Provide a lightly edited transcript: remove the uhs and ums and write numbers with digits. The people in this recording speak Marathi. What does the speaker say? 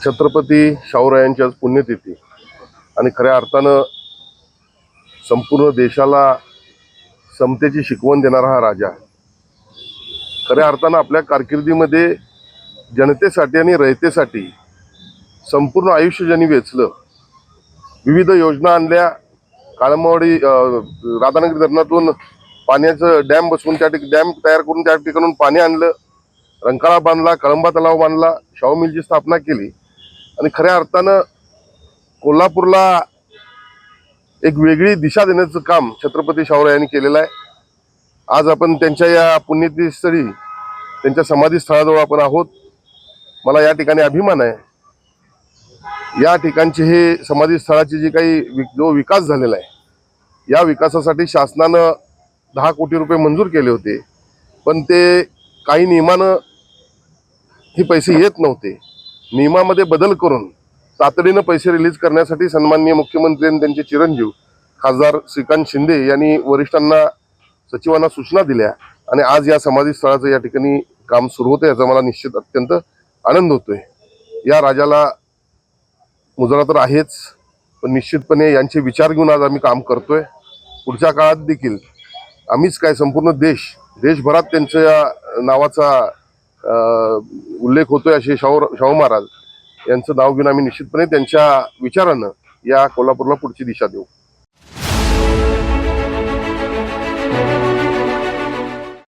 छत्रपती शाहूरायांची आज पुण्यतिथी आणि खऱ्या अर्थानं संपूर्ण देशाला समतेची शिकवण देणारा हा राजा खऱ्या अर्थानं आपल्या कारकिर्दीमध्ये जनतेसाठी आणि रयतेसाठी संपूर्ण आयुष्य ज्यांनी वेचलं, विविध योजना आणल्या, काळमवाडी राधानगरी धरणातून पाण्याचं डॅम बसवून डॅम तयार करून त्या ठिकाणून पाणी आणलं, रंकाळा बांधला, कळंबा तलाव बांधला, शाहू मिलची स्थापना केली आणि खऱ्या अर्थानं कोल्हापूरला एक वेगळी दिशा देण्याचं काम छत्रपती शाहूरायांनी केलेलं आहे। आज आपण त्यांच्या या पुण्यतिथी स्थळी त्यांच्या समाधी स्थळाजवळ आपण आहोत। मला या ठिकाणी अभिमान आहे। या ठिकाणची हे समाधी स्थळाची जी काही जो विकास झालेला आहे, या विकासासाठी शासनानं 10 कोटी रुपये मंजूर केले होते, पण ते काही नियमानं हे पैसे येत नव्हते। नियमामध्ये बदल करून तातडीनं पैसे रिलीज करण्यासाठी सन्माननीय मुख्यमंत्री आणि त्यांचे चिरंजीव खासदार श्रीकांत शिंदे यांनी वरिष्ठांना सचिवांना सूचना दिल्या आणि आज या समाधी स्थळाचं या ठिकाणी काम सुरू होतं। याचा मला निश्चित अत्यंत आनंद होतोय। या राजाला मुजरा तर आहेच, पण निश्चितपणे यांचे विचार घेऊन आज आम्ही काम करतोय। पुढच्या काळात देखील आम्हीच काय संपूर्ण देशभरात त्यांच्या नावाचा उल्लेख होतोय। असे शाहू महाराज यांचं नाव घेऊन आम्ही निश्चितपणे त्यांच्या विचारानं या कोल्हापूरला पुढची दिशा देऊ।